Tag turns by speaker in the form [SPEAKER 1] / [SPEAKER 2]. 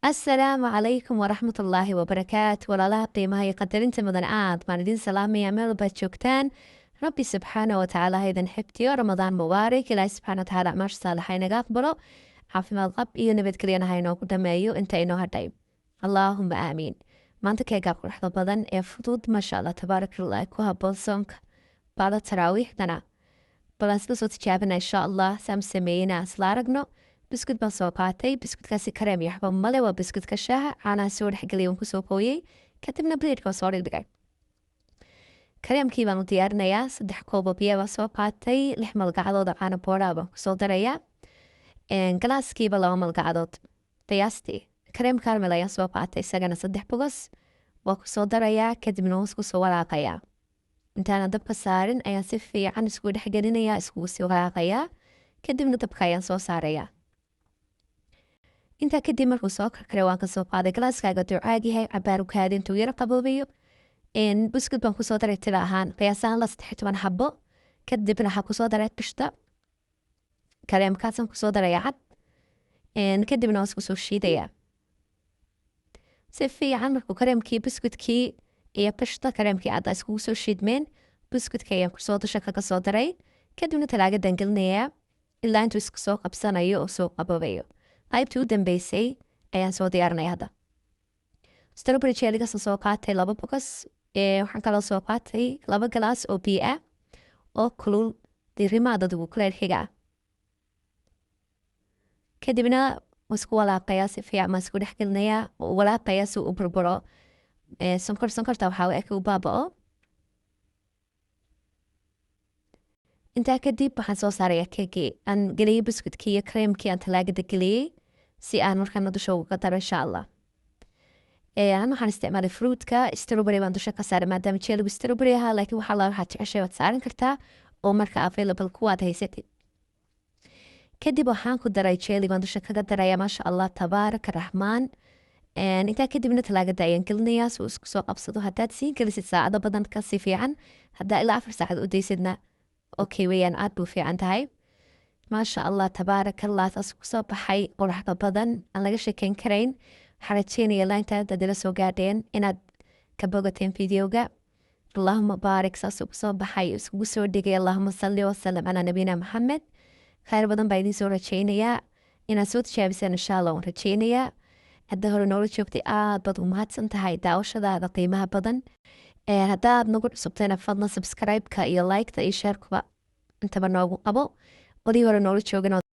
[SPEAKER 1] السلام عليكم ورحمة الله وبركاته walaalaha qiimaha iyo qadarinta mudan aad baan idin salaamaya meel baad joogtaan rabbi subxaana wa tacaala ha idin xifdiyo ramadaan mubaarak ilaahi subxaana wa tacaala acmaasha saalixa inaga aqbalo caafimaad qab iyo nabadgelyana ha inoogu dhameeyo inta inoo hadhay allaahuma aamiin maanta keegaa quruxda badan ee fudud maasha allah tabaarakallah ku haboon soonka baada taraawiixdana balan isla soo tijaabina insha allah saam sameeyena isla aragno biskud baan soo qaatay biskudkaasi kareem iyo waxba male waa biskudka shaaha caanaha soo dhexgeliyay waan kusoo qooyey kadibna bleedka waan soo dhigdhigay kareemkii baan u diyaarinayaa 3 koob oo biyo baan soo qaatay 6 malgacadood oo caano boodhaa baan kusoo darayaa galaaskiiba 2 malgacadood qiyaastii kareem karamel ayaan soo qaatay isagana 3 bogos waa kusoo darayaa kadibna waan isku soo walaaqayaa intaana dabka saarin ayaan si fiican isku dhexgelinayaa iskugu sii walaaqayaa kadibna dabka ayaan soo saarayaa intaa kadib markuu soo karkare waan kasoo qaaday galaaskaaga duu caagyahay cabaaru kaadi intuu yaro qaboobayo buskud baan kusoo daray tila ahaan qiyaasahaan la 13 xabo kadibna waxaa kusoo daray qishta kareemkaasaan kusoo daraya cad kadibna waan isku soo shiidayaa si fiican markuu kareemkii buskudkii iyo qishta kareemkii cadda iskugu soo shiidmeen buskudka ayaan kusoo dusha kaga soo daray kadibna talaagadan gelinayaa ilaa intuu isku soo qabsanayo oo soo qaboobayo qaybtii u dambeysay ayaan soo diyaarinaya hadda strawberry jellygaas soo qaatay 2 bogos waxaan kaloo soo qaatay 2 galaas oo biyo ah oo kulul diirimaada ugu kuleel xiga kadibna isku walaaqayaa si fiican isku dhexgelinayaa walaaqayaa si uu burburo sonkorta waxaa u eg u baaba'o intaa kadib waxaan soo saaraya keekii aan geliyey biskudkii iyo kareemkii aan talaagada geliyey si aan markaana dusha uga daro insha allah waxaan isticmaalay fruitka strawberry baan dusha ka saaray maadaama jelligu strawberry ahaa laakiin waxaa la waxaad jeceshay waad saaran kartaa oo marka available kuwaad haysatid kadib waxaan ku daray jelly baan dusha kaga daraya maasha allah tabaaraka raxmaan intaa kadibna talaagada ayaan gelinayaa si uu isku soo qabsado haddaad sii gelisid saacado badan kasii fiican haddaa ilaa 4 saacad u daysidna okay weyaan aad buu fiican tahay maasha allah tabaarakallah taas kusoo baxay quruxda badan aan laga sheekeyn karayn waxaan rajeynaya laintaad adila soo gaadheen inaad ka bogateen videoga allahuma baarik saasuu kusoo baxay iskugu soo dhigay allahuma salli wasalam calaa nabiyina maxamed khayr badan baa idiin soo rajeynayaa inaad soo tijaabisaan insha allah waan rajeynayaa hadda hore noola joogtay aad baad u mahadsan tahay daawashadaada qiimaha badan haddaad nagu cusubtayna fadlan subscribe-ka iyo like-ta iyo share-kuba intaba noogu qabo qolii hore noola joogana